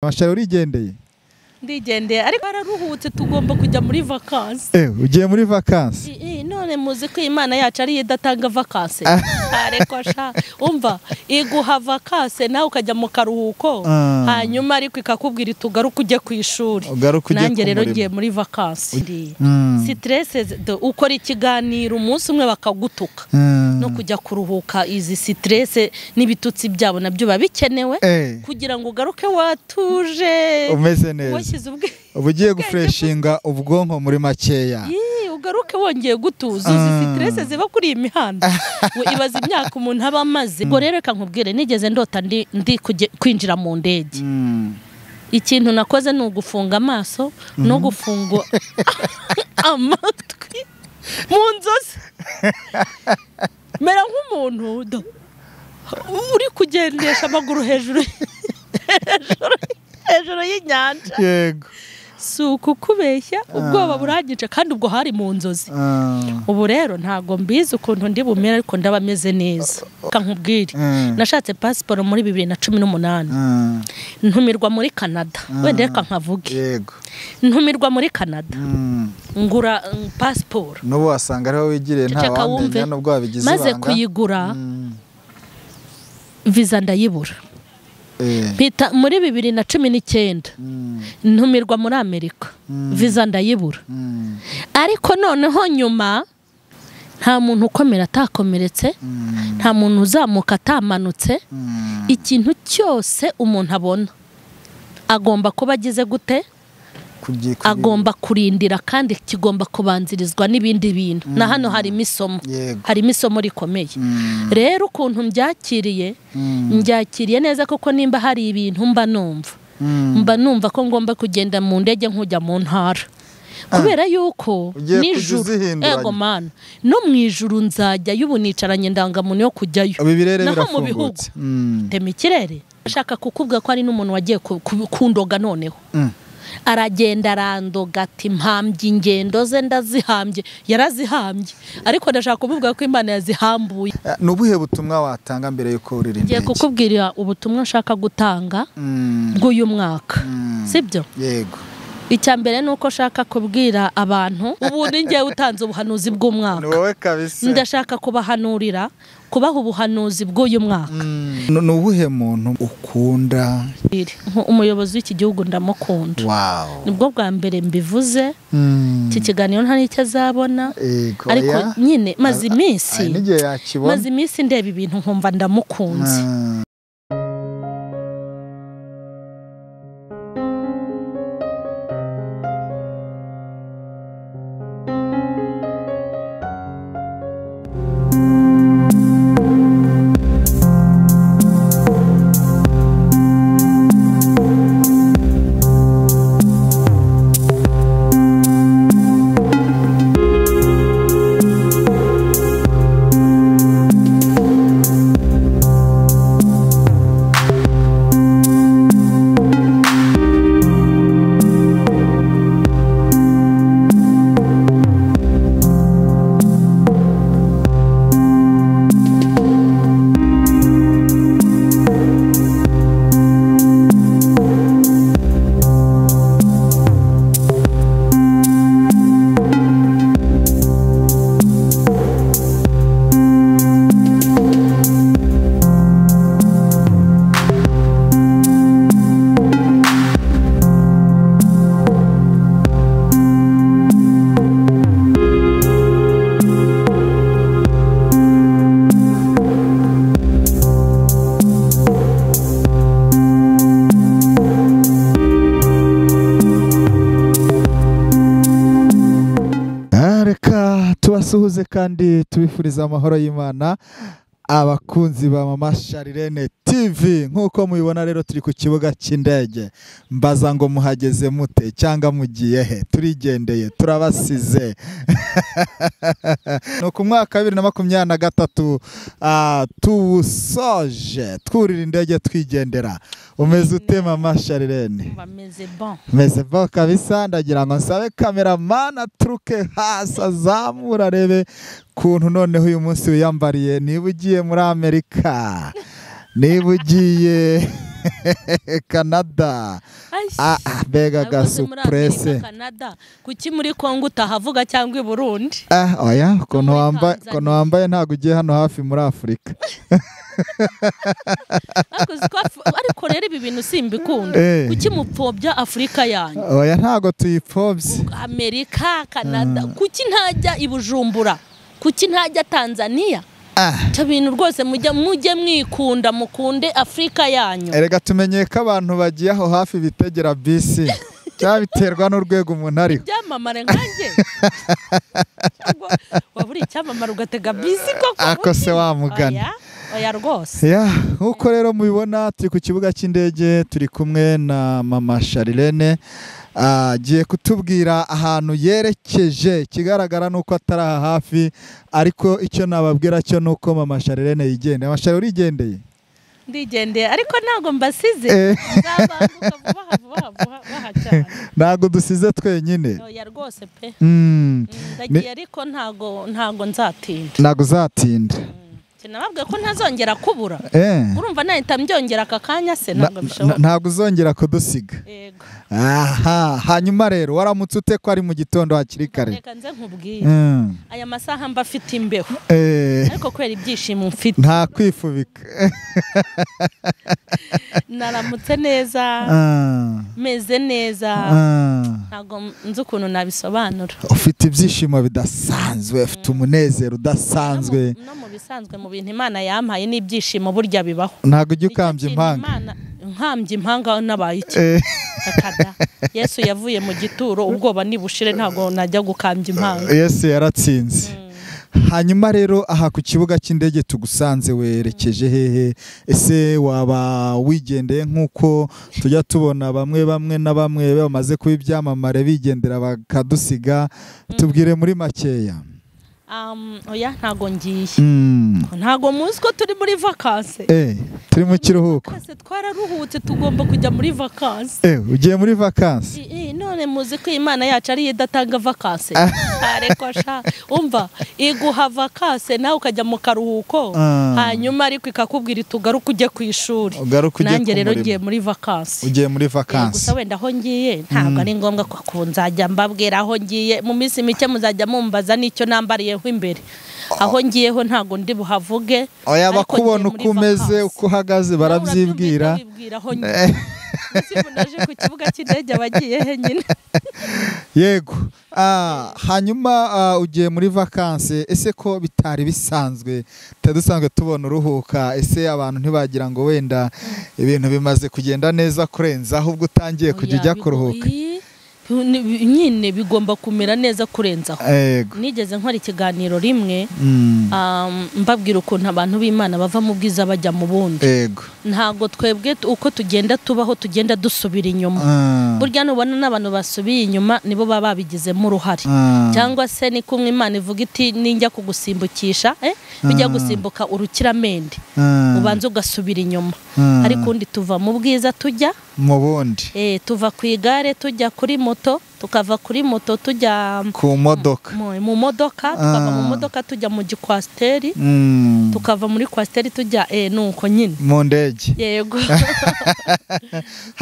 Amashari urigendeye? Ndigendeye ariko araruhutse tugomba kujya muri vacances. Ugiye muri vacances? None muzi ko Imana yacu ari idatanga vacances. Ariko sha umva iguha vacances nawe ukajya mu karuhuko hanyuma ariko ikakubwira tugaruka ujye ku ishuri. Nanjye rero ngiye muri vacances. Stress ukora ikiganiro umunsi umwe bakagutuka. No kujya kuruhuka izi stress n'ibitutsi byabo nabyo babikenewe kugira ngo ugaruke watuje. Umeze neza. Ubugiye gufreshinga ubwonko muri makeya. Ugaruke wongeye gutuza uzi stress ziba kuri imihanda. Ibaza imyaka umuntu aba amaze. Ngo rero reka nkubwire nigeze ndota ndi kwinjira mu ndege. Ikintu nakoze ni ugufunga amaso no gufunga amatwi mu nzozi. Mera nk'umuntu uri kugendesha amaguru hejuru y'inyanja. Yego. Suku kubeshya ubwoba buragice kandi ubwo hari mu nzozi. Ubu rero ntago mbizi ukuntu ndi bumera ariko ndabameze neza. Kankubwire nashatse passport muri 2018. Ntumirwa muri Canada. Wende reka nkavuge. Yego. Ntumirwa muri Canada. Ngura passport. Nubo wasanga ariho wigire nta wamenya nubwo wabigize ibanga. Maze kuyigura visa ndayibura. Pita muri 2019 ntumirwa muri Amerika visa ndayibura. Ariko noneho nyuma nta muntu ukomera atakomeretse, nta muntu uzamuka atamanutse. Ikintu cyose umuntu abona agomba kuba agize gute, agomba kurindira kandi kigomba kubanzirizwa n'ibindi bintu. Na hano hari imisomo rikomeye. Rero ukuntu mbyakiriye neza koko nimba hari ibintu mba numva ko ngomba kugenda mu ndege nkujya mu ntara. Kubera yuko nijuru ego mana no mwijuru nzajya yubunicaranye ndangamuntu yo kujyayo. Naho mu bihugu temikirere ashaka kukubwa ko ari n'umuntu wagiye kundoga noneho. Aragenda arandoga ati mpambye ingendo ze ndazihambye. Yarazihambye ariko ndashaka kuvuga ko Imana yazihambuye. Nubuhe butumwa watanga mbere yuko urira indege? Ngiye kukubwira ubutumwa nshaka gutanga bw'uyu mwaka. Sibyo? Yego. Icyambere nuko shaka kubwira abantu ubu ningiye utanze ubuhanuzi bw'umwaka. Wowe kabisa. Ndashaka kubahanurira kubaho ubuhanuzi bw'uyu mwaka. Nubuhe muntu ukunda? Umuyobozi w'iki gihugu ndamukunda. Wow. Nibwo bwa mbere mbivuze. Iki kiganiro nta nicyo azabona. Ariko nyine maze iminsi ndeba ibintu nkumva ndamukunze. Tubasuhuze kandi tubifuriza amahoro y'Imana abakunzi ba Mama Charlene TV. Nkuko mubibona rero turi ku kibuga cy'indege. Mbaza ngo muhageze mute cyangwa mugiye he? Turigendeye turabasize. No ku mwaka 2023 tuwusoje twurira indege twigendera. Umeze ute Mama Charlene? Meze bon kabisa. Ndagira ngo nsabe cameraman atruke hasi azamura rebe kuntu noneho uyu munsi wiyambariye. Niba ugiye muri Amerika, niba ugiye Canada. Bega gasuprese. Canada. Kuki muri Kongo utahavuga cyangwa i Burundi? Oya, kono wambaye ntago ugiye hano hafi muri Afrika. Ariko rero ibi bintu simbikunda. Kuki mupfobya Afrika yanyu? Oya, ntago tuyipfobye. Amerika, Canada. Kuki ntajya i Bujumbura? Kuki ntajya Tanzania? Ibintu rwose mujye mwikunda, mukunde Afrika yanyu. Erega tumenye ko abantu bagiye aho hafi bitegera bisi. Cyabiterwa n'urwego umuntu ariho. Byamamare nkanjye. Waburi cyamamare ugatega bisi koko. Ako se wamugana. Oya rwose. Nkuko rero mubibona turi ku kibuga cy'indege, turi kumwe na mama Charlene. Agiye kutubwira ahantu yerekeje, kigaragara nuko atari aha hafi, ariko icyo nababwira cyo nuko mama Charlene yigendeye. Mama Charlene urigendeye? Ndigendeye ariko ntago mbasize. Nzabanduka vuba cyane. Ntago dusize twenyine. Oya rwose pe. Ndagiye ariko ntago nzatinda. Ntago uzatinda. Sinababwiye ko ntazongera kubura. Urumva nahita mbyongera aka kanya se ntabwo bishoboka. Ntabwo uzongera kudusiga. Yego. Hanyuma rero waramutse ute ko ari mu gitondo hakiri kare? Reka nze nkubwire. Aya masaha mba afite imbeho. Ariko kwera ibyishimo mfite. Nta kwifubika. Naramutse neza. Meze neza. Ntabwo nzi ukuntu nabisobanura. Ufite ibyishimo bidasanzwe, ufite umunezero udasanzwe. No mu bisanzwe mu bintu Imana yampaye n'ibyishimo burya bibaho. Ntabwo ujya ukambya impanga. Nkambye impanga nabaye iki? Yesu yavuye mu gituro ubwoba nibushire ntago najya gukambya impanga. Yesu yaratsinze. Hanyuma rero aha ku kibuga cy'indege tugusanze werekeje hehe? Ese waba wigendeye nkuko tujya tubona bamwe bamaze kuba ibyamamare bigendera bakadusiga? Tubwire muri makeya. Oya ntago ngiye. Ntago muzi ko turi muri vacances. Turi mu kiruhuko. Twararuhutse tugomba kujya muri vacances. Ugiye muri vacances? None muzi ko Imana yacu ari idatanga vacances. Ariko sha umva iguha vacances nawe ukajya mu karuhuko, hanyuma ariko ikakubwira tugaruke ujye ku ishuri. Nanjye rero ngiye muri vacances. Ugiye muri vacances. Gusa wenda aho ngiye ntabwo ari ngombwa ko nzajya mbabwira aho ngiye. Mu minsi mike muzajya mumbaza n'icyo nambariye Imbere. Aho ngiyeho ntago ndi buhavuge. Oya bakubona uko umeze uko uhagaze barabyibwira. Naje ku kibuga cy'indege abagiye he nyine. Yego. Hanyuma ugiye muri vacances. Ese ko bitari bisanzwe tadusanzwe tubona uruhuka, ese abantu ntibagira ngo wenda ibintu bimaze kugenda neza kurenza ahubwo utangiye kujya kuruhuka? Nyine bigomba kumera neza kurenzaho. Nigeze nkora ikiganiro rimwe mbabwira ukuntu abantu b'Imana bava mu bwiza bajya mu bundi. Ntago twebwe uko tugenda tubaho tugenda dusubira inyuma. Burya nubona n'abantu basubiye inyuma nibo baba babigizemo uruhare. Cyangwa se ni kumwe Imana ivuga iti ninjya kugusimbukisha bijya gusimbuka urukiramende ubanza ugasubira inyuma. Ariko undi tuva mu bwiza tujya mu bundi. Tuva ku igare tujya kuri moto, tukava kuri moto tujya ku modoka. Mu modoka tukava mu modoka tujya mu gikwasteri, tukava muri kwasteri tujya nuko nyine mu ndege. Yego.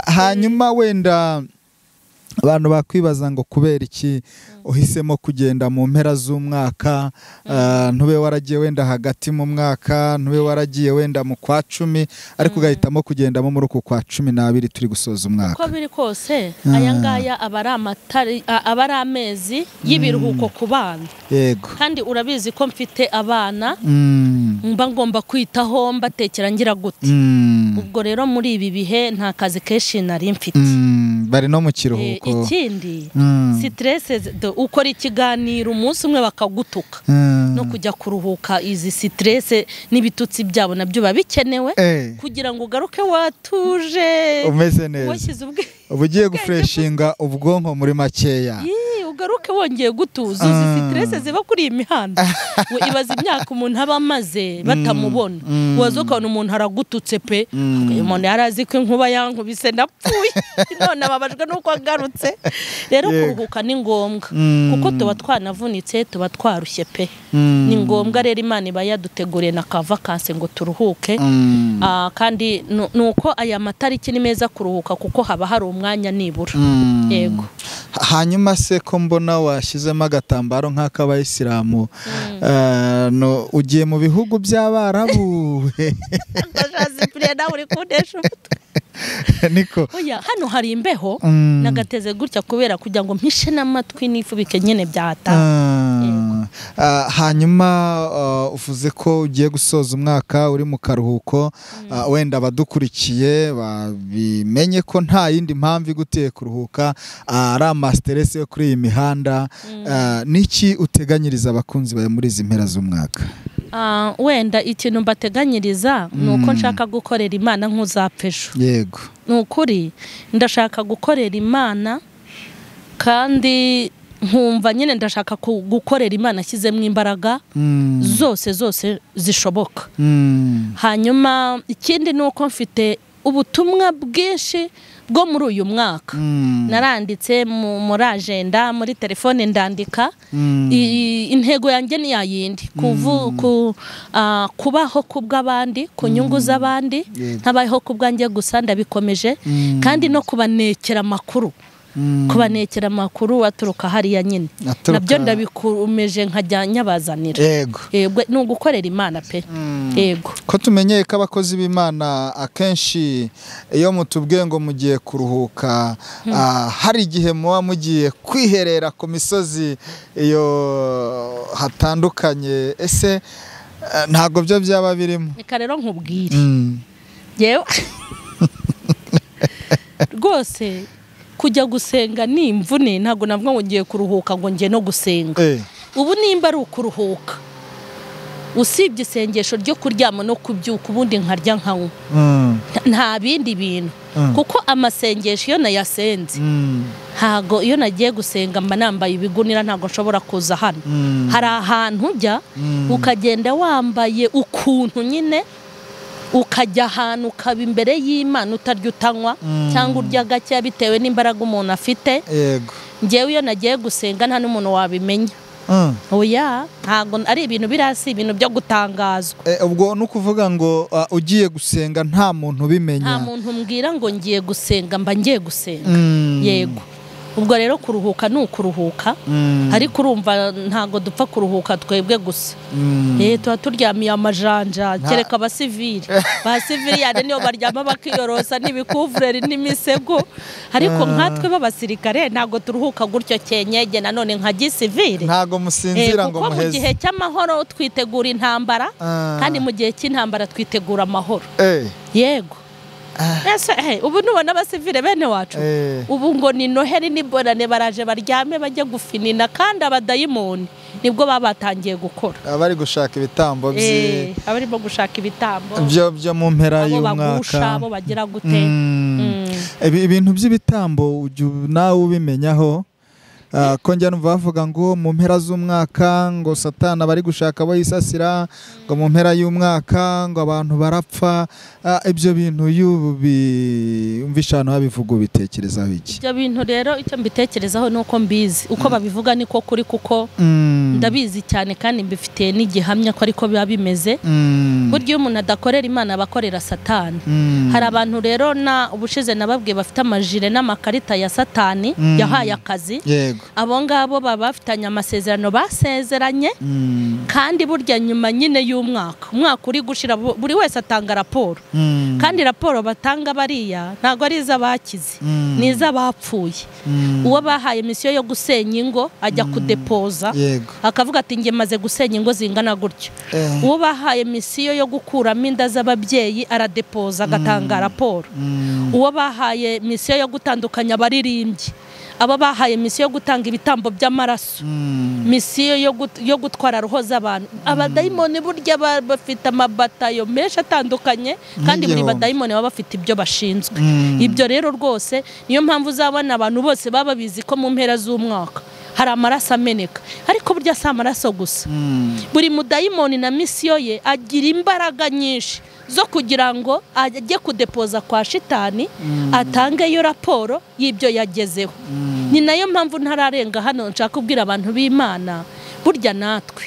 Hanyuma wenda abantu bakwibaza ngo kubera iki uhisemo kugenda mu mpera z'umwaka, ntube waragiye wenda hagati mu mwaka, ntube waragiye wenda mu kwa 10, ariko ugahitamo kugendamo muri uku kwa 12 turi gusoza umwaka? Uko biri kose aya ngaya abari amezi y'ibiruhuko ku bana. Yego. Kandi urabizi ko mfite abana mba ngomba kwitaho mbatekera ngira gute. Ubwo rero muri ibi bihe nta kazi kenshi nari mfite. Bari no mu kiruhuko. Ikindi stress ukora ikiganiro umunsi umwe bakagutuka no kujya kuruhuka. Izi stress n'ibitutsi byabo nabyo babikenewe kugira ngo ugaruke watuje umeze neza. Ubugiye gufreshinga ubwonko muri makeya. ugaruke wongeye gutuza uzi stress ziba kuri iyi mihanda we ibaza imyaka umuntu aba amaze batamubona wazo ukabona umuntu aragututse pe umuntu yarazi ko inkuba yankubise ndapfuye none ababajwe nuko agarutse rero kuruhuka ni ngombwa kuko tuba twanavunitse tuba twarushye pe ni ngombwa rero Imana iba yaduteguriye na vacances ngo turuhuke kandi nuko aya matariki ni meza kuruhuka kuko haba hari umwanya nibura yego. Hanyuma se ko mbona washyizemo agatambaro nk'akabayisilamu no ugiye mu bihugu by'Abarabu ndajazi pire nawe uri kundesha niko oya hano hari imbeho nagateze gutya kubera kugira ngo mpishe n'amatwi nifubike nyene byata. Hanyuma uvuze ko ugiye gusoza umwaka uri mu karuhuko wenda abadukurikiye babimenye ko nta yindi mpamvu iguteye kuruhuka ari amastress yo kuri iyi mihanda. Niki uteganyiriza abakunzi bawe muri izi mpera z'umwaka? Wenda ikintu mbateganyiriza nuko nshaka gukorera Imana nk'uzapfejo. Yego. Nukuri ndashaka gukorera Imana kandi nkumva nyine ndashaka gukorera Imana ashyizemo imbaraga zose zishoboka. Hanyuma ikindi nuko mfite ubutumwa bwinshi bwo muri uyu mwaka naranditse muri agenda muri telefone ndandika intego yanjye ni yayindi kubaho kubw'abandi ku nyungu z'abandi ntabayeho kubwanjye gusa ndabikomeje kandi no kubanekera amakuru kubanekera amakuru aturuka hariya nyine nabyo ndabikumeje nkajya nyabazanira. Yego ni ugukorera Imana pe. Yego ko tumenyeye ko abakozi b'Imana akenshi iyo mutubwiye ngo mugiye kuruhuka hari igihe muba mugiye kwiherera ku misozi iyo hatandukanye ese ntago byo byaba birimo? Reka rero nkubwire yewe rwose kujya gusenga ni imvune ntago navuga ngo ngiye kuruhuka ngo ngiye no gusenga. Ubu nimba ari ukuruhuka usibye isengesho ryo kuryama no kubyuka ubundi nkarya nkawo nta bindi bintu kuko amasengesho iyo nayasenze ntago iyo nagiye gusenga mba nambaye ibigunira ntago nshobora kuza hano. Hari ahantu ujya ukagenda wambaye ukuntu nyine ukajya ahantu ukaba imbere y'Imana utarya utanywa cyangwa urya gake bitewe n'imbaraga umuntu afite. Yego ngewe iyo nagiye gusenga nta n'umuntu wabimenya. Oya ntago ari ibintu birasi ibintu byo gutangazwa. Ubwo nukuvuga ngo ugiye gusenga nta muntu ubimenya? Nta muntu mbwira ngo ngiye gusenga mba ngiye gusenga. Yego ubwo rero kuruhuka ni ukuruhuka ariko urumva ntago dupfa kuruhuka twebwe gusa. Tuba turyamiye amajanja kereka abasivili basivili yane niyo baryama bakiyorosa n'ibikuvureri n'imisego ariko nkatwe b'abasirikare ntago turuhuka gutyo cyenyege nanone nka gisivili. Ntago musinzira ngo muheze. Mu gihe cy'amahoro twitegura intambara kandi mu gihe cy'intambara twitegura amahoro. Yego ubu nubona abasivile bene wacu ubu ngo ni Noheli n'Ibonane baraje baryame bajye gufinina kandi abadayimoni nibwo babatangiye gukora. Abari gushaka ibitambo abarimo gushaka ibitambo byo mu mpera y'umwaka abo bagira gute. Ibintu by'ibitambo nawe ubimenyaho ko njya numva bavuga ngo mu mpera z'umwaka ngo Satani bari gushaka abo yisasira ngo mu mpera y'umwaka ngo abantu barapfa. Ibyo bintu yumvishano babivuga ubitekerezaho iki? Ibyo bintu rero icyo mbitekerezaho nuko mbizi uko babivuga niko kuri kuko ndabizi cyane kandi mbifitiye n'igihamya ko ariko biba bimeze. Buryo umuntu adakorera Imana abakorera Satani. Hari abantu rero na ubushize nababwiye bafite amajire n'amakarita ya Satani yahaye akazi. Abo ngabo baba bafitanye amasezerano basezeranye kandi burya nyuma nyine y'umwaka uri gushira buri wese atanga raporo kandi raporo batanga bariya ntago ari iz'abakize ni iz'abapfuye. Uwo bahaye misiyo yo gusenya ingo ajya kudepoza akavuga ati nge maze gusenya ingo zingana gutyo. Uwo bahaye misiyo yo gukuramo inda z'ababyeyi aradepoza agatanga raporo. Uwo bahaye misiyo yo gutandukanya abaririmbyi aba bahaye misiyo yo gutanga ibitambo by'amaraso misiyo yo gutwara roho z'abantu. Abadayimoni burya bafite amabatayo menshi atandukanye kandi buri badayimoni baba bafite ibyo bashinzwe. Ibyo rero rwose niyo mpamvu uzabona abantu bose baba bizi ko mu mpera z'umwaka hari amaraso ameneka, ariko burya si amaraso gusa. Buri mudayimoni na misiyo ye agira imbaraga nyinshi zo kugira ngo ajye kudepoza kwa shitani, atange yo raporo y'ibyo yagezeho. Ni nayo mpamvu ntararenga hano nshaka kubwira abantu b'Imana, burya natwe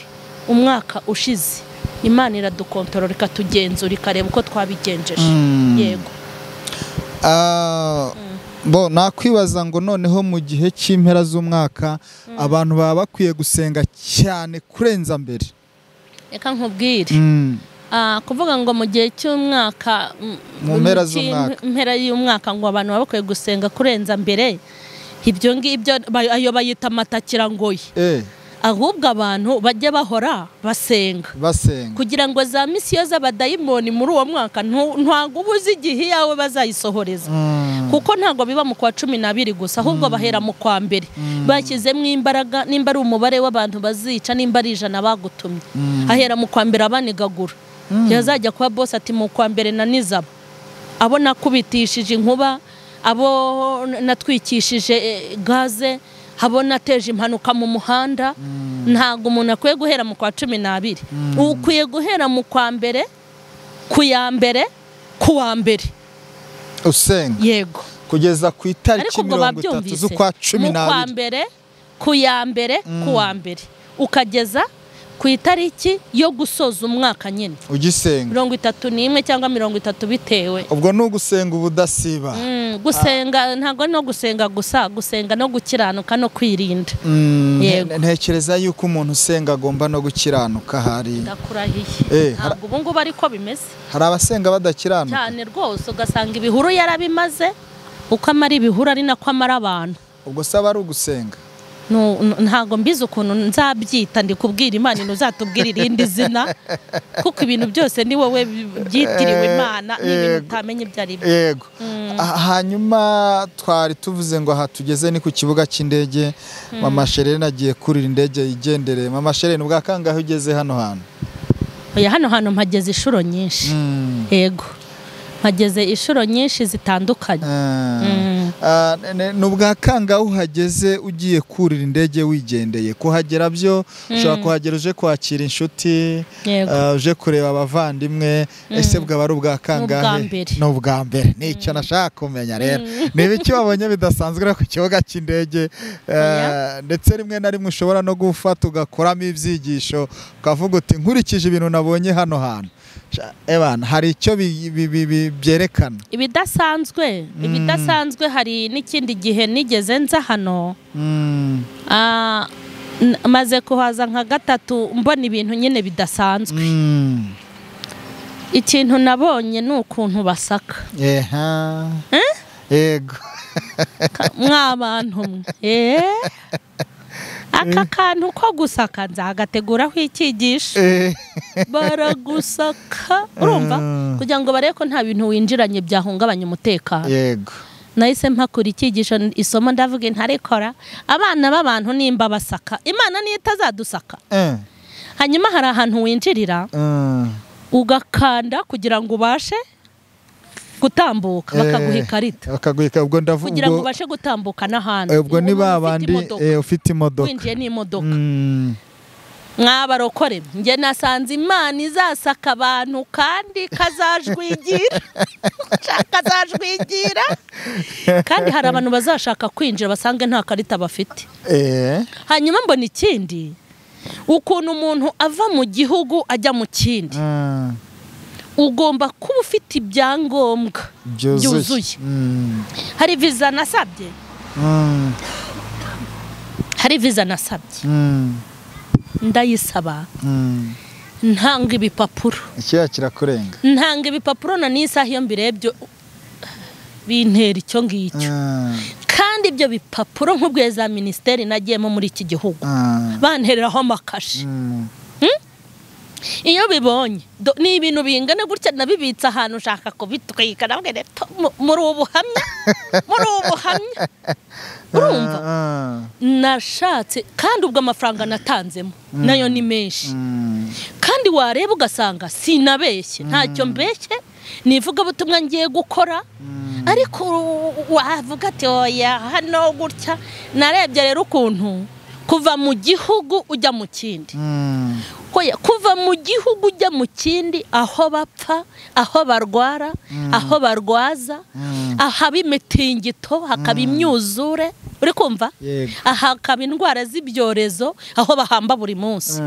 umwaka ushize Imana iradukontorora ikatugenzura ikareba uko twabigenjeje. Yego. Bo nakwibaza ngo noneho mu gihe cy'impera z'umwaka abantu baba bakwiye gusenga cyane kurenza mbere. Reka nkubwire. Kuvuga ngo mu gihe cy'umwaka, mu mpera z'umwaka, impera y'umwaka ngo abantu baba bakwiye gusenga kurenza mbere, ibyo ngibyo ayo bayita amatakira ngoye. Ahubwo abantu bajye bahora basenga kugira ngo za misiyo z'abadayimoni muri uwo mwaka ntago ubuze igihe yawe bazayisohoreza, kuko ntago biba mu kwa 12 gusa, ahubwo bahera mu kwa mbere. Bashyizemo imbaraga, nimba ari umubare w'abantu bazica, nimba ari 100 bagutumye, ahera mu kwa mbere abanigagura. Yazajya kwa boss ati mu kwa mbere na nizaba, abo nakubitishije inkuba, abo natwikishije gaze, abo nateje impanuka mu muhanda. Ntago umuntu akwiye guhera mu kwa 12, ukwiye guhera mu kwa mbere, ku ya mbere, ku wa mbere usenga. Yego, kugeza ku itariki 30 z'ukwa 12, mu kwa mbere, ku ya mbere, ku wa mbere, ukageza ku itariki yo gusoza umwaka nyine ugisenga 31 cyangwa 30 bitewe. Ubwo no gusenga ubudasiba. Gusenga ntago no gusenga gusa, gusenga no gukiranuka no kwirinda. Yego, ntekereza yuko umuntu usenga agomba no gukiranuka. Hari ndakurahiye ntabwo ubu ngubu ariko bimeze. Hari abasenga badakiranuka cyane rwose, ugasanga ibihuru yarabimaze, uko amara ibihuru ari nako amara abantu. Ubwo saba ari ugusenga. Ntago mbizi ukuntu nzabyita, ndi kubwira Imana ntuzatubwira irindi zina, kuko ibintu byose ni wowe byitiriwe Imana, n'ibintu utamenye ibyo ari byo. Yego. Hanyuma twari tuvuze ngo aha tugeze ni ku kibuga cy'indege. Mama Charlene agiye kurira indege yigendere. Mama Charlene ubwa kangahe ugeze hano hantu? Oya, hano hantu mpageze inshuro nyinshi. Yego, mpageze inshuro nyinshi zitandukanye. Nubwa kangahe uhageze ugiye kurira indege wigendeye? Kuhagera byo ushobora kuhagera uje kwakira inshuti, uje kureba abavandimwe, ese bwa bari ubwa kangahe? N'ubwa mbere. Nicyo nashaka kumenya rero. Niba icyo wabonye bidasanzwe ku kibuga cy'indege, ndetse rimwe na rimwe ushobora no gufata ugakoramo ibyigisho ukavuga uti nkurikije ibintu nabonye hano hantu, Ebana hari icyo byerekana ibidasanzwe. Hari n'ikindi gihe nigeze nza hano, maze kuhaza nka 3 mbona ibintu nyine bidasanzwe. Ikintu nabonye ni ukuntu basaka. Yego. Mwabantu aka kantu ko gusaka nzagateguraho icyigisho. Baragusaka, urumva, kugira ngo bareko nta bintu winjiranye byahungabanya umutekano. Yego. Nahise mpakura icyigisho, isomo ndavuga ntarekora abana b'abantu nimba basaka, Imana niyo itazadusaka. Hanyuma hari ahantu winjirira ugakanda kugira ngo ubashe gutambuka, bakaguha ikarita, ubwo ndavuga kugira ngo ubashe gutambuka n'ahandi. Ubwo ni babandi ufite imodoka, winjiye n'imodoka. Mwabarokore, nge nasanze Imana izasaka abantu kandi kazajwigira. Kandi hari abantu bazashaka kwinjira basange nta karita bafite. Hanyuma mbona ikindi, ukuntu umuntu ava mu gihugu ajya mu kindi, ugomba kuba ufite ibyangombwa byuzuye. Hari visa nasabye, ndayisaba, ntanga ibipapuro. Ikiya kirakurenga. Ntanga ibipapuro na n'isaha iyo mbirebyo bintera icyo ngicyo. Kandi ibyo bipapuro nk'ubwe za ministeri nagiyemo muri iki gihugu bantereraho amakashi. Iyo bibonye ni ibintu bingana gutya nabibitse ahantu ushaka kubitwika, nabwe muri ubuhamya urumva. Nashatse kandi ubwo amafaranga natanzemo nayo ni menshi, kandi wareba ugasanga sinabeshye, ntacyo mbeshye, nivuga butumwa ngiye gukora. Ariko wavuga ati oya hano gutya. Narebye rero ukuntu kuva mu gihugu ujya mu kindi. Kuva mu gihugu ujya mu kindi, aho bapfa, aho barwara, aho barwaza, ahaba imitingito, hakaba imyuzure, uri kumva? Hakaba indwara z'ibyorezo, aho bahamba buri munsi.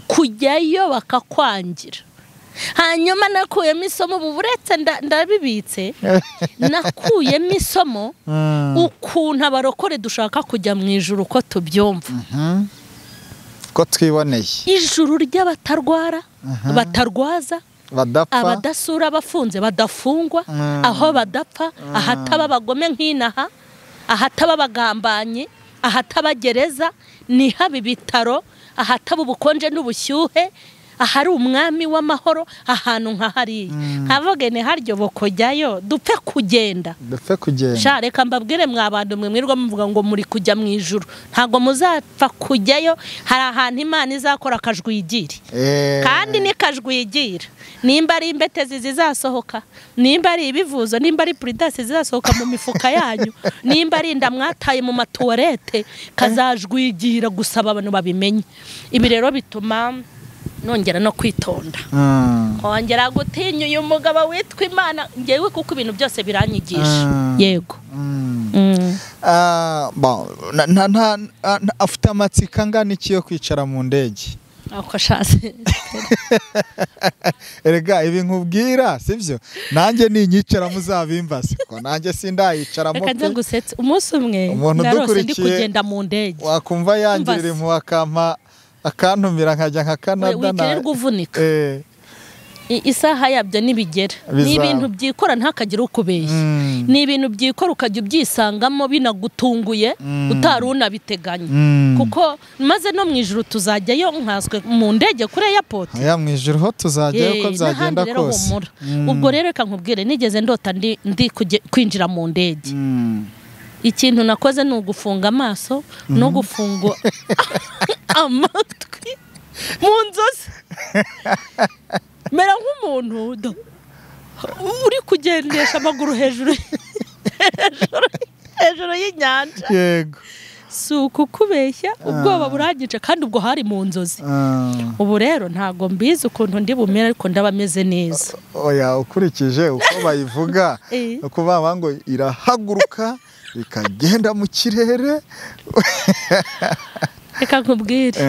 Kujyayo bakakwangira. Hanyuma nakuyemo isomo, ubu buretse ndabibitse, nakuyemo isomo ukuntu abarokore dushaka kujya mu ijuru uko tubyumva. Ko twiboneye. Ijuru ry'abatarwara, batarwaza, abadasura, abafunze, badafungwa, aho badapfa, ahataba abagome nk'inaha, ahataba abagambanye, ahataba gereza, ni haba ibitaro, ahataba ubukonje n'ubushyuhe, ahari umwami w'amahoro, ahantu nka hariya. Nkavuge ni haryo bokojyayo dupfe kugenda. Sha reka mbabwire mwabantu mwe mwirwa muvuga ngo muri kujya mu ijuru, ntago muzapfa kujyayo. Hari ahantu Imana izakora akajwigire, kandi nikajwigira. Nimba ari imbetezi zizasohoka, nimba ari ibivuzo, nimba ari puridasi zizasohoka mu mifuka yanyu, nimba ari inda mwataye mu matuwarete, kazajwigira gusaba abantu babimenye. Ibi rero bituma nongera no kwitonda, kongera gutinya uyu mugabo witwa Imana, ngewe kuko ibintu byose biranyigisha. Yego. Afite amatsiko angana iki yo kwicara mu ndege? Ako shase. Erega ibi nkubwira sivyo, nanjye ninyicara muzabimbaze ko nanjye sindayicaramo. Reka nze gusetse umunsi umwe narose ndi kugenda mu ndege, wakumva yangirira mu akampa akantumira nkajya nka Canada na wikererwa uvunika. Isaha yabyo nibigera, ni ibintu byikora ntakagira ukubeshya. Ni ibintu byikora ukajya ubyisangamo binagutunguye utaruna biteganya. Kuko maze no mu ijuru tuzajyayo nkaswe mu ndege kuri airport. Ya mu ijuru ho tuzajyayo ko byagenda kose. Ubwo rero reka nkubwire, nigeze ndota ndi kwinjira mu ndege. Ikintu nakoze ni ugufunga amaso no gufunga amatwi mu nzozi, mera nk'umuntu uri kugendesha amaguru hejuru y'inyanja. Yego. Si ukukubeshya, ubwoba buragice, kandi ubwo hari mu nzozi. Ubu rero ntago mbizi ukuntu ndi bumera, ariko ndabameze neza. Oya, ukurikije uko bayivuga, uko baba ngo irahaguruka ikagenda mu kirere. Reka nkubwire,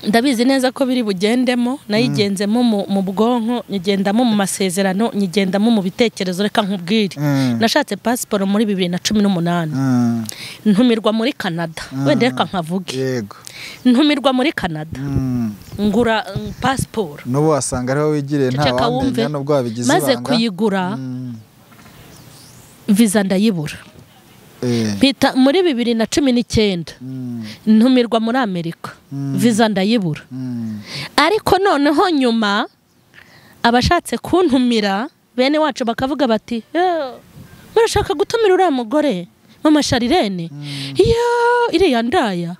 ndabizi neza ko biri bugendemo, nayigenzemo mu bwonko, nyigendamo mu masezerano, nyigendamo mu bitekerezo. Reka nkubwire, nashatse pasiporo muri 2018, ntumirwa muri Canada. Wenda reka nkavuge, yego, ntumirwa muri Canada, ngura pasiporo. N'ubu wasanga ariho wigiriye nta wamenya n'ubwo wabigize ibanga. Maze kuyigura, visa ndayibura. Pita muri 2019 ntumirwa muri Amerika, visa ndayibura. Ariko noneho nyuma abashatse kuntumira bene wacu bakavuga bati, murashaka gutumira uriya mugore mama Charlene? Iriya ndaya,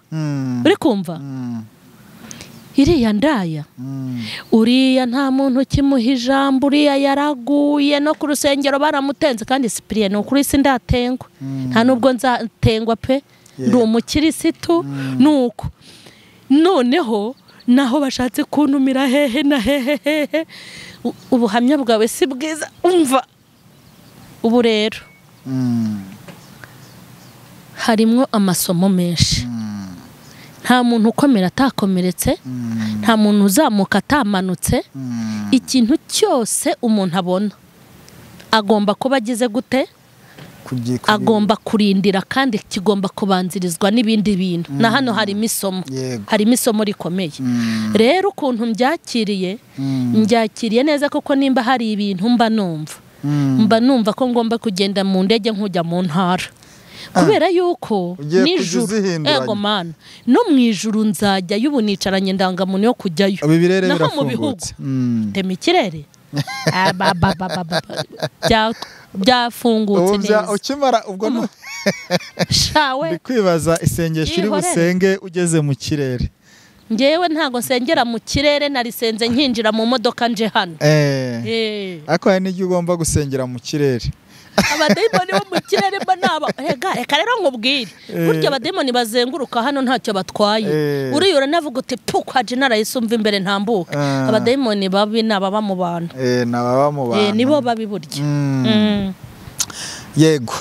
uri kumva? Iriya ndaya, uriya nta muntu kimuha ijambo, uriya yaraguye no ku rusengero baramutenze, kandi Cyprien ni ukuri sindatengwa, nta nubwo nzatengwa pe, ndi umukirisitu. Nuko noneho naho bashatse kuntumira hehe na hehe, ubuhamya bwawe si bwiza, umva. Ubu rero harimo amasomo menshi. Nta muntu ukomera atakomeretse, nta muntu uzamuka atamanutse. Ikintu cyose umuntu abona agomba kuba agize gute, agomba kurindira, kandi kigomba kubanzirizwa n'ibindi bintu. Na hano harimo isomo, harimo isomo rikomeye. Rero ukuntu mbyakiriye neza, kuko nimba hari ibintu mba numva ko ngomba kugenda mu ndege nkujya mu ntara. Kubera yuko nijuru, ego mana, no mu ijuru nzajyayo. Ubu nicaranye ndangamuntu yo kujyayo. Naho mu bihugu teme ikirere byafungutse neza. Ukimara ubwo ndi kwibaza isengesho uri busenge ugeze mu kirere. Ngewe ntago nsengera mu kirere, narisenze nkinjira mu modoka nje hano. Ariko hari n'igihe ugomba gusengera mu kirere. abadayimoni bo mu kirere mba naba reka rero nkubwire burya abadayimoni bazenguruka hano ntacyo batwaye uriyora navuga uti kwaje narayisumva imbere ntambuka abadayimoni babi nababa mu bantu nababa mu bantu nibo babi burya yego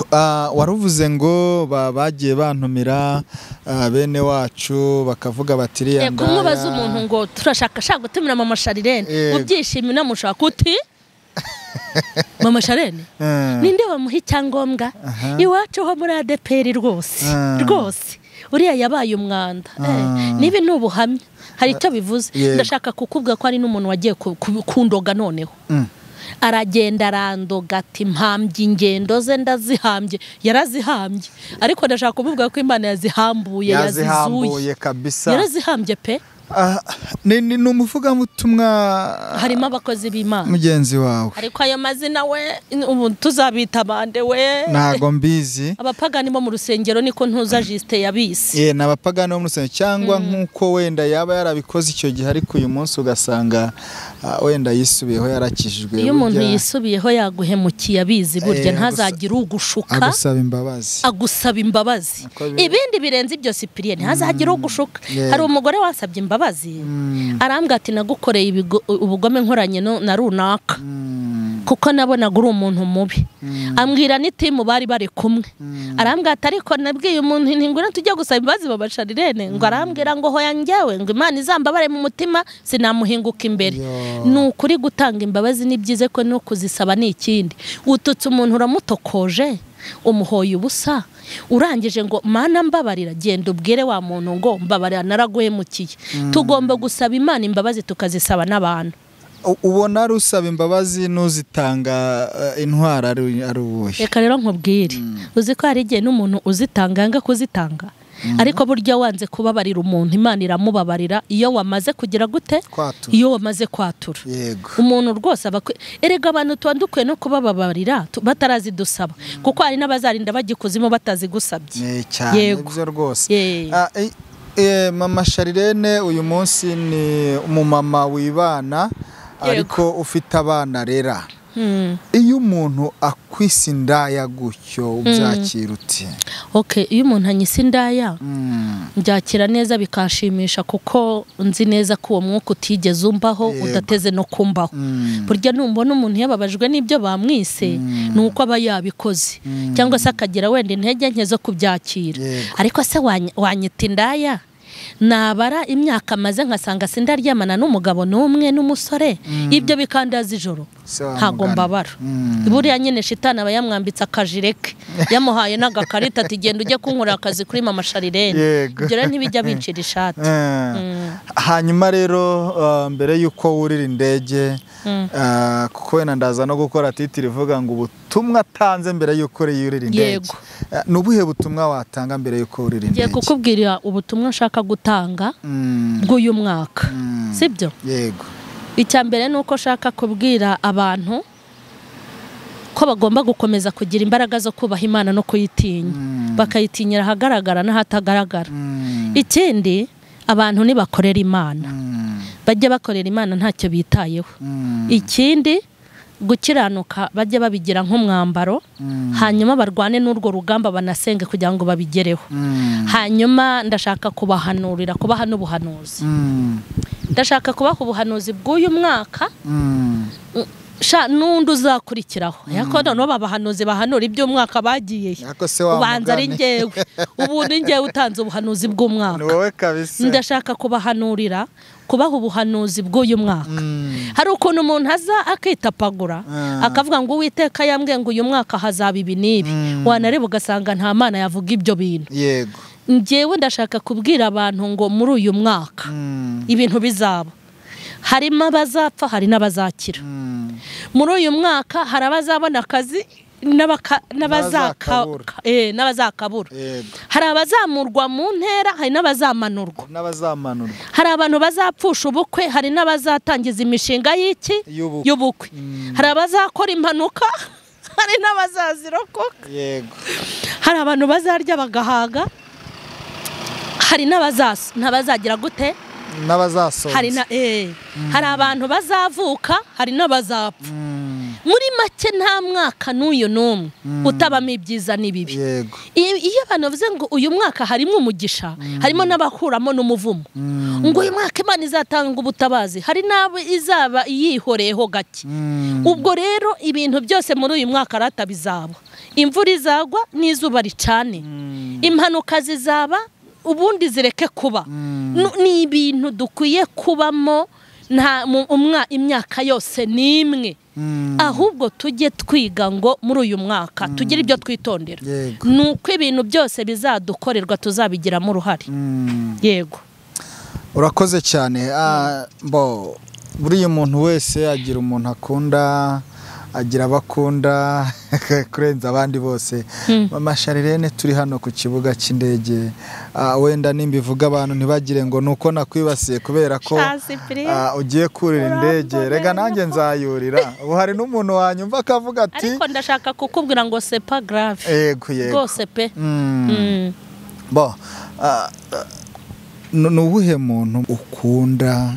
waruvuze ngo bagiye bantumira bene wacu bakavuga bati riya ndaya kumubaza umuntu ngo turashaka gutumira mama Charlene ubyishimye namushaka uti mama Charlene ninde wamuha icyangombwa iwacu ho muri ADPR rwose uriya yabaye umwanda nibi nubuhamya hari icyo bivuze ndashaka kukubwira ko ari n'umuntu wagiye kundoga noneho aragenda arandoga ati mpambye ingendo ze ndazihambye yarazihambye ariko ndashaka kuvuga ko Imana yazihambuye kabisa yarazihambye pe ni umuvugabutumwa harimo abakozi b'Imana mugenzi wawe ariko ayo mazina we ubu tuzabita bande we ntago mbizi abapagani bo mu rusengero niko ntuza Juste yabise n'abapagani bo mu rusengero cyangwa nkuko wenda yaba yarabikoze icyo gihe ariko uyu munsi ugasanga wenda yisubiyeho yarakijijwe iyo umuntu yisubiyeho yaguhemukiye abizi burya ntazagira ugushuka agusaba imbabazi ibindi birenze ibyo Cyprien ntazagira ugushuka hari umugore wasabye imbabazi arambwa ati nagukoreye ubugome nkoranye na runaka kuko nabonaga uri umuntu mubi ambwira n'itimu bari bari kumwe arambwa ati ariko nabwiye umuntu ngwino tujya gusaba imbabazi baba Charlene ngo arambwira ngo hoya njyewe ngo Imana izambabare mu mutima sinamuhinguka imbere nukuri gutanga imbabazi ni byize ko no kuzisaba ni ikindi ututse umuntu uramutokoje umuhoye ubusa urangije ngo Mana mbabarira genda ubwire wa muntu ngo mbabarira naraguhemukiye tugomba gusaba Imana imbabazi tukazisaba n'abantu ubona rusaba imbabazi nuzitanga intwara ari ubuhe reka rero nkubwire uzi ko hari igihe n'umuntu uzitanga anga kuzitanga ariko burya wanze kubabarira umuntu Imana iramubabarira iyo wamaze kugira gute iyo wamaze kwatura umuntu rwose erega abantu twandukuye no kubababarira batarazidusaba kuko hari n'abazarinda bagikuzimo batazigusabye yego ibyo rwose mama Charlene uyu munsi ni umumama wibana ariko ufite abana rera iyo umuntu akwisa indaya gutyo ubyakira uti iyo umuntu anyisa indaya byakira neza bikashimisha kuko nzi neza ko uwo mwuka utigeze umbaho udateze no kumbaho burya numbona umuntu yababajwe n'ibyo bamwise nuko aba yabikoze cyangwa se akagira wenda intege nke zo kubyakira ariko se wanyita indaya nabara imyaka maze nkasanga sindaryamana n'umugabo n'umwe n'umusore ibyo bikandaza ijoro ntago mbabara buriya nyine shitani aba yamwambitse akajireke yamuhaye n'agakarita ati genda ujye kunkorera akazi kuri mama Charlene ibyo rero ntibijya bincira ishati hanyuma rero mbere yuko wurira indege kuko wenda ndaza no gukora titiri ivuga ngo ubutumwa atanze mbere yuko yurira indege nubuhe butumwa watanga mbere yuko wurira indege ngiye kukubwira ubutumwa nshaka gutanga bw'uyu mwaka sibyo yego icya mbere nuko shaka kubwira abantu ko bagomba gukomeza kugira imbaraga zo kubaha Imana no kuyitinya bakayitinyira ahagaragara n'ahatagaragara ikindi abantu nibakorera Imana bajye bakorera Imana ntacyo bitayeho ikindi gukiranuka bajye babigira nk'umwambaro hanyuma barwane n'urwo rugamba banasenge kugira ngo babigereho hanyuma ndashaka kubahanurira kubaha n'ubuhanuzi ndashaka kubaha ubuhanuzi bw'uyu mwaka n'undi uzakurikiraho yako noneho babahanuzi bahanura iby'umwaka bagiye ubanza ari njyewe ubu ni njyewe utanze ubuhanuzi bw'umwaka ndashaka kubahanurira kubaha ubuhanuzi bw'uyu mwaka hari ukuntu umuntu aza akitapagura akavuga ngo Uwiteka yambwiye ngo uyu mwaka hazaba ibi n'ibi wanareba ugasanga nta Mana yavuga ibyo bintu yego njyewe ndashaka kubwira abantu ngo muri uyu mwaka ibintu bizaba harimo abazapfa hari n'abazakira muri uyu mwaka hari abazabona akazi n'abazakabura hari abazamurwa mu ntera hari n'abazamanurwa hari abantu bazapfusha ubukwe hari n'abazatangiza imishinga y'ubukwe hari abazakora impanuka hari n'abazazirokoka hari abantu bazarya bagahaga hari n'abazagira gute n'abazasonza hari abantu bazavuka hari n'abazapfa muri make nta mwaka n'uyu n'umwe utabamo ibyiza n'ibibi. Iyo abantu bavuze ngo uyu mwaka harimo umugisha, harimo n'abakuramo n'umuvumo, ngo uyu mwaka Imana izatanga ubutabazi, hari n'abo izaba yihoreyeho gake. Ubwo rero ibintu byose muri uyu mwaka rata bizaba, imvura izagwa n'izuba ricane, impanuka zizaba ubundi zireke kuba. Ni ibintu dukwiye kubamo imyaka yose n'imwe, ahubwo tujye twiga ngo muri uyu mwaka tugire ibyo twitondera, nuko ibintu byose bizadukorerwa tuzabigiramo uruhare. Yego, urakoze cyane. Buriya umuntu wese agira umuntu akunda, agira abakunda kurenza abandi bose. Mama Charlene, turi hano ku kibuga cy'indege, wenda nimbivuga abantu ntibagire ngo nuko nakwibasiye kubera ko ugiye kurira indege. Rega nanjye nzayurira. Ubu hari n'umuntu wanyumva akavuga ati ariko ndashaka kukubwira ngo c'est pas grave. Rwose pe. Nubuhe muntu ukunda?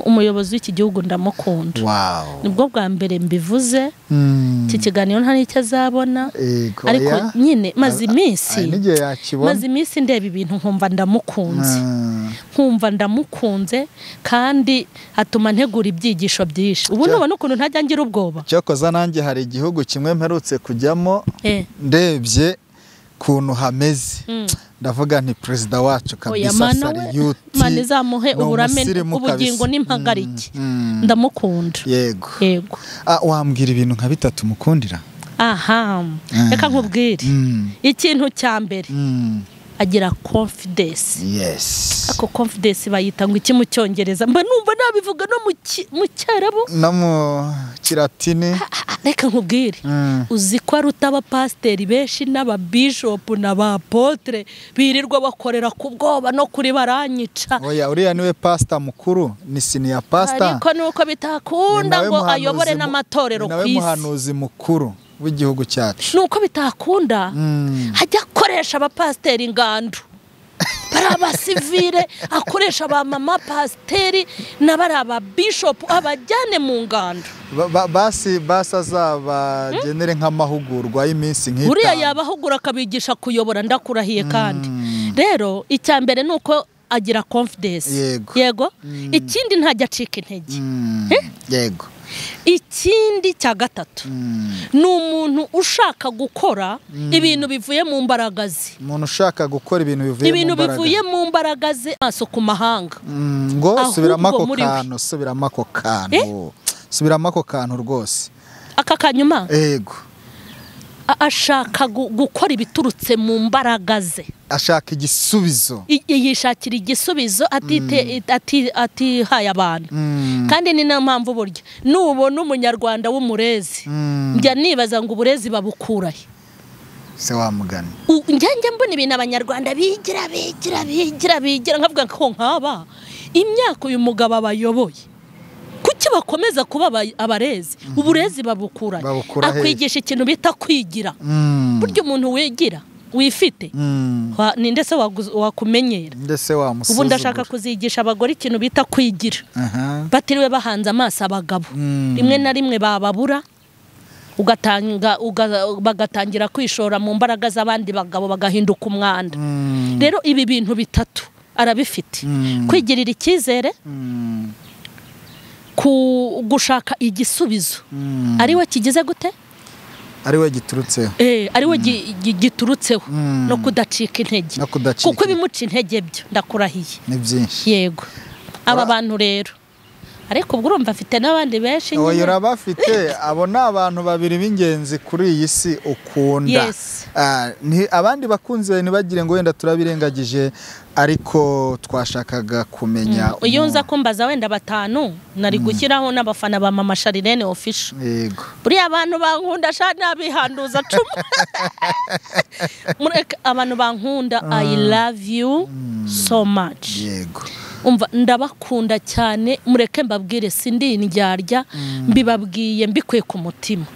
Umuyobozi w'iki gihugu ndamukunda. Nibwo bwa mbere mbivuze. Iki kiganiro nta nicyo azabona, ariko nyine maze iminsi ndeba ibintu nkumva ndamukunze, kandi atuma ntegura ibyigisho byinshi. Ubu nubona ukuntu ntajya ngira ubwoba. Cyokoza nanjye hari igihugu kimwe mperutse kujyamo, ndebye kuntu hameze, ndavuga nti perezida wacu kabisa Sariyuti, Imana izamuhe ubugingo n'impagarike. Ndamukunda. Yego. Wambwira ibintu nka bitatu mukundira? Reka nkubwire. Ikintu cya mbere, agira confidence. Ako confidence bayita ngo iki mu Cyongereza? Mba numva nabivuga no mu Cyarabu no mu Kilatini. Reka nkubwire, uzi ko aruta abapasiteri benshi n'ababishop n'abapotre birirwa bakorera ku bwoba no kuri baranyica. Uriya niwe pastor mukuru, ni senior pastor, ariko nuko bitakunda ngo ayobore n'amatorero ku isi. Nawe muhanuzi mukuru w'igihugu cyacu. Nuko bitakunda hajya akoresha abapasiteri ingando, baraba civile, akoresha ba mama pasiteri n'abaraba bishop, abajyane mu ngando. Basi azabagenere nk'amahugurwa y'iminsi nk'itanu. Uriya yabahugura akabigisha kuyobora, ndakurahiye. Kandi rero icya mbere nuko agira confidence. Yego. Ikindi ntajya acika intege. Yego. Ikindi cya gatatu, ni umuntu ushaka gukora ibintu bivuye mu mbaraga ze. Umuntu ushaka gukora ibintu bivuye mu mbaraga ze, maso ku mahanga. Ngo subiramo ako kantu rwose. Aka kanyuma? Yego. Ashaka gukora ibiturutse mu mbaraga ze. Ashaka igisubizo. Yishakira igisubizo atihaye abantu. Kandi ni na mpamvu burya nubona umunyarwanda w'umurezi, njya nibaza ngo uburezi babukurahe. Se wamugana. Njye mbona ibintu abanyarwanda bigira nkavuga ko nkaba imyaka uyu mugabo abayoboye, kuki bakomeza kuba abarezi? Uburezi babukurahe. Akwigisha ikintu bita kwigira. Burya umuntu wigira wifite ninde se wakumenyera? Ndese wamusuzugura. Ubu ndashaka kuzigisha abagore ikintu bita kwigira. Batiriwe bahanze amaso abagabo, rimwe na rimwe bababura, bagatangira kwishora mu mbaraga z'abandi bagabo, bagahinduka umwanda. Rero ibi bintu bitatu arabifite: kwigirira icyizere, gushaka igisubizo ariwe kigize gute, ariwe giturutseho, ariwe giturutseho, no kudacika intege, kuko ibimuca intege byo ndakurahiye ni byinshi. Yego. Aba bantu rero, ariko ubwo urumva afite n'abandi benshi nyine. Oya, urabafite. Abo ni abantu babiri b'ingenzi kuri iyi si ukunda. Abandi bakunze ntibagire ngo wenda turabirengagije, ariko twashakaga kumenya. Iyo nza kumbaza wenda batanu, nari gushyiraho n'abafana ba Mama Charlene official. Yego. Buriya abantu bankunda shana bihanduza cuma. Mureka abantu bankunda, I love you so much. Yego. Umva ndabakunda cyane, mureke mbabwire sindi indyarya, mbibabwiye mbikwe ku mutima.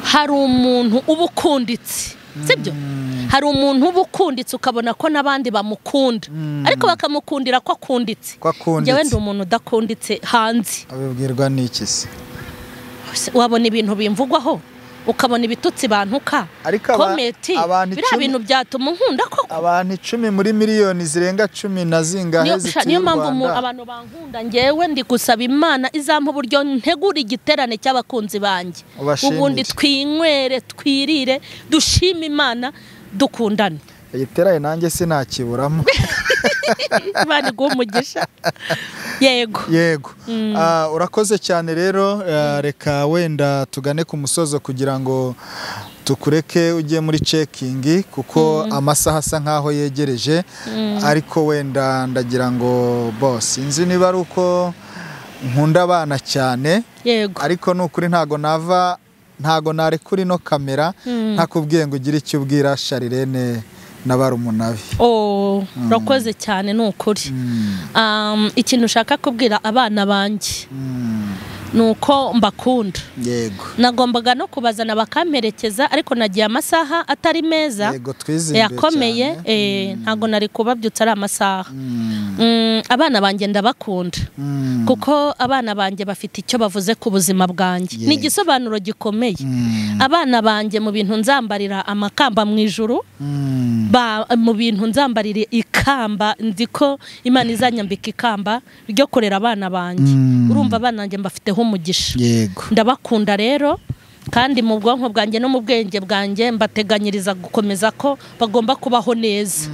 Hari umuntu ubukunditse, sibyo? hari umuntu uba ukunditse ukabona ko n'abandi bamukunda ariko bakamukundira ko akunditse njyewe ndi umuntu udakunditse hanze abibwirwa n'iki se wabona ibintu bimvugwaho ukabona ibitutsi bantuka kometi biriya bintu byatuma nkunda koko abantu 10 muri miliyoni zirenga 10 na zingahe zituye niyo mpamvu abantu bankunda njyewe ndi gusaba Imana izampa uburyo ntegura igiterane cy'abakunzi banjye ubundi twinywere twirire dushime Imana dukundane igiterane nanjye sinakiburamo Imana iguhe umugisha yego urakoze cyane rero reka wenda tugane ku musozo kugira ngo tukureke ujye muri checking kuko amasaha asa nkaho yegereje ariko wenda ndagira ngo boss inzi niba ari uko nkunda abana cyane ariko nukuri ntago nare kuri no kamera ntakubwiye ngo ugire icyo ubwira Charlene n'abarumunabi urakoze cyane n'ukuri ikintu ushaka kubwira abana banjye nuko mbakunda nagombaga no kubazana bakamperekeza ariko nagiye amasaha atari meza yakomeye ntago nari kubabyutsa ari amasaha abana banjye ndabakunda kuko abana banjye bafite icyo bavuze ku buzima bwanjye ni igisobanuro gikomeye abana banjye mu bintu nzambarira amakamba mu ijuru mu bintu nzambarira ikamba ndiko Imana izanyambika ikamba ryo kurera abana banjye urumva abana banjye mbafiteho umugisha ndabakunda rero kandi mu bwonko bwanjye no mu bwenge bwanjye mbateganyiriza gukomeza ko bagomba kubaho neza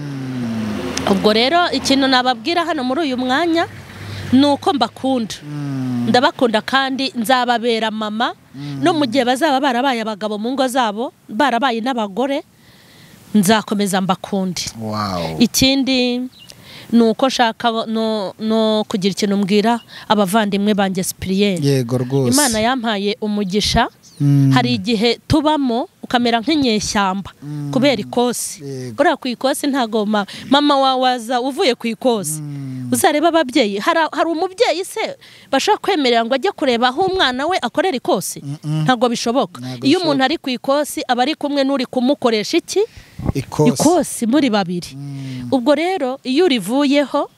ubwo rero ikintu nababwira hano muri uyu mwanya nuko mbakunda ndabakunda kandi nzababera mama no mu gihe bazaba barabaye abagabo mu ngo zabo barabaye n'abagore nzakomeza mbakunde ikindi nuko shaka no kugira ikintu mbwira abavandimwe banjye Cyprien Imana yampaye umugisha hari igihe tubamo ukamera nk'inyeshyamba kubera ikosi kuriya ku ikosi ntago mama wawaza uvuye ku ikosi uzareba ababyeyi hari umubyeyi se bashaka kwemerera ngo ajye kureba aho umwana we akorera ikosi ntago bishoboka iyo umuntu ari ku ikosi aba ari kumwe n'uri kumukoresha iki ikosi muri babiri ubwo rero iyo urivuyeho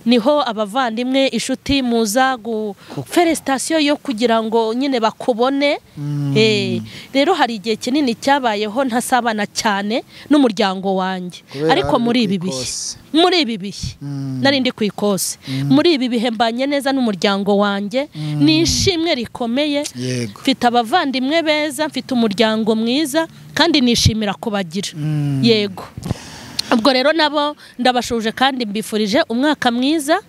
niho abavandimwe inshuti muza felicitation yo kugira ngo nyine bakubone rero hari igihe kinini cyabayeho ntasabana cyane n'umuryango wanjye ariko muri ibi bihe nari ndi ku ikosi muri ibi bihe mbanye neza n'umuryango wanjye nishimwe rikomeye mfite abavandimwe beza mfite umuryango mwiza kandi nishimira kubagira yego ubwo rero nabo ndabashuje kandi mbifurije umwaka mwiza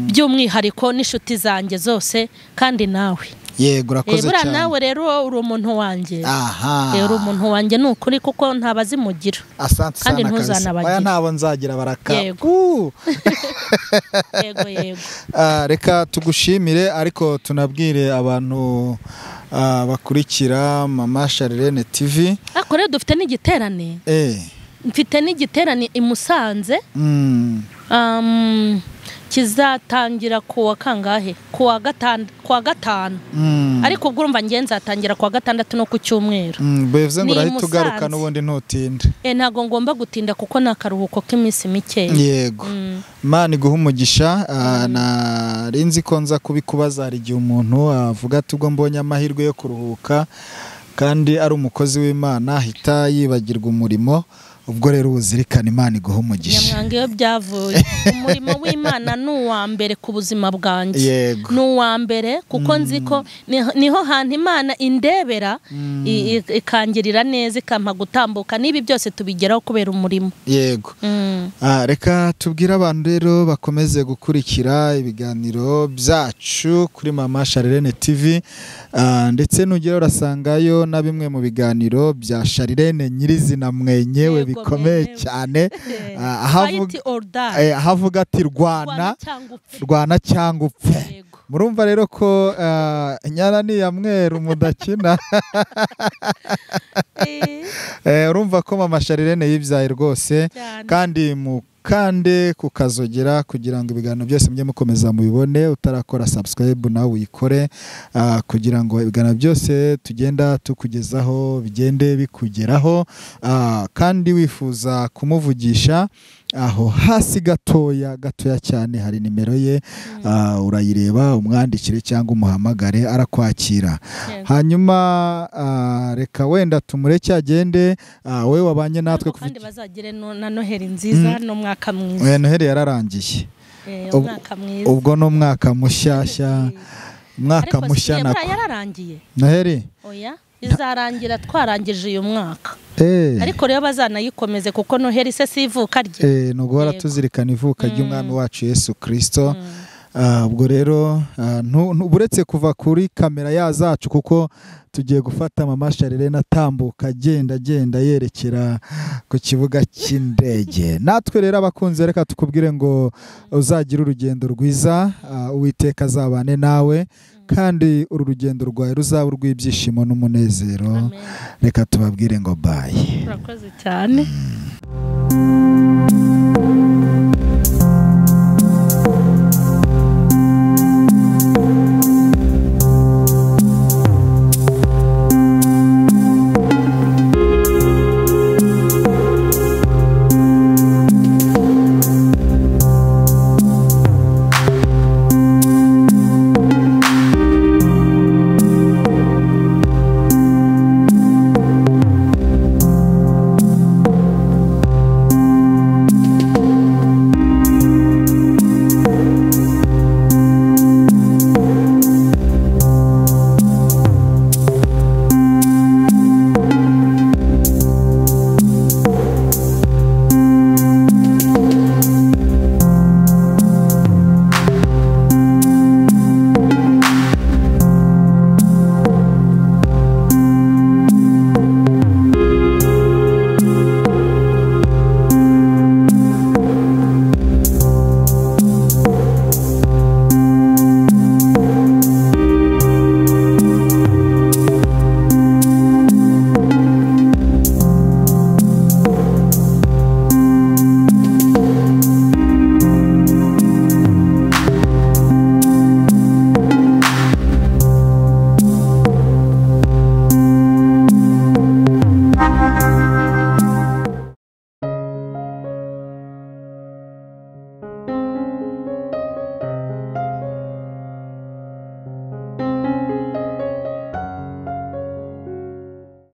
by'umwihariko n'inshuti zanjye zose kandi nawe urakoze cyane nawe rero uri umuntu wanjye uri umuntu wanjye n'ukuri kuko ntabazimugira kandi ntuzanabagira ntabo nzagira baraka reka tugushimire ariko tunabwire abantu bakurikira Mama Charlene TV ariko rero dufite n'igiterane mfite n'igiterane i Musanze kizatangira kuwa kangahe kuwa gatanu ariko ubwo urumva ngiye nzatangira kuwa gatandatu no ku cyumweru bevze ngo urahita ugaruka n'ubundi ntutinda ntago ngomba gutinda kuko nakaruhuko k'iminsi mike yego Imana iguhe umugisha narinzi ko nza kubikubaza hari igihe umuntu avuga ati ubwo mbonye amahirwe yo kuruhuka kandi ari umukozi w'Imana ahita yibagirwa umurimo ubwo rero uzirikana Imana iguha umugisha nyamwanga iyo byavuye umurimo w'Imana n'uwa mbere ku buzima bwanjye n'uwa mbere kuko nzi ko niho hantu Imana indebera ikangirira neza ikampa gutambuka n'ibi byose tubigeraho kubera umurimo yego reka tubwire abantu rero bakomeze gukurikira ibiganiro byacu kuri Mama Charlene TV ndetse nugera urasangayo na bimwe mu biganiro bya Charlene nyirizina mwenyewe bikomeye cyane ahavuga ati rwana cyangwa upfe murumva rero ko inyana ni ya mweru mudakina urumva ko Mama Charlene yibyaye rwose kandi ukande kukazogera kugira ngo ibiganiro byose mujye mukomeza mubibone. Utarakora subscribe nawe uyikore kugira ngo ibiganiro byose tugenda tukugezaho bigende bikugeraho. Kandi wifuza kumuvugisha, aho hasi gatoya cyane hari nimero ye, urayireba umwandikire cyangwa umuhamagare arakwakira. Hanyuma reka wenda tumureke agende. Wowe wabanye natwe kandi bazagire na Noheli nziza n'umwaka mwiza. Noheli yararangiye, umwaka mwiza, ubwo no mwaka mushyashya, mwaka mushya nako yararangiye. Noheli oya izarangira twarangije uyu mwaka, ariko rero bazanayikomeze kuko Noheli se si ivuka rye. no guhora tuzirikana ivuka ry'umwami wacu Yesu Kristo. Ubwo rero buretse kuva kuri kamera yazacu kuko tugiye gufata mama Charlene atambuka agenda yerekera ku kibuga cy'indege. Natwe rero abakunzi, reka tukubwire ngo uzagira urugendo rwiza, Uwiteka azabane nawe, kandi uru rugendo rwawe ruzaba urw'ibyishimo n'umunezero. Reka tubabwire ngo bye. Urakoze cyane.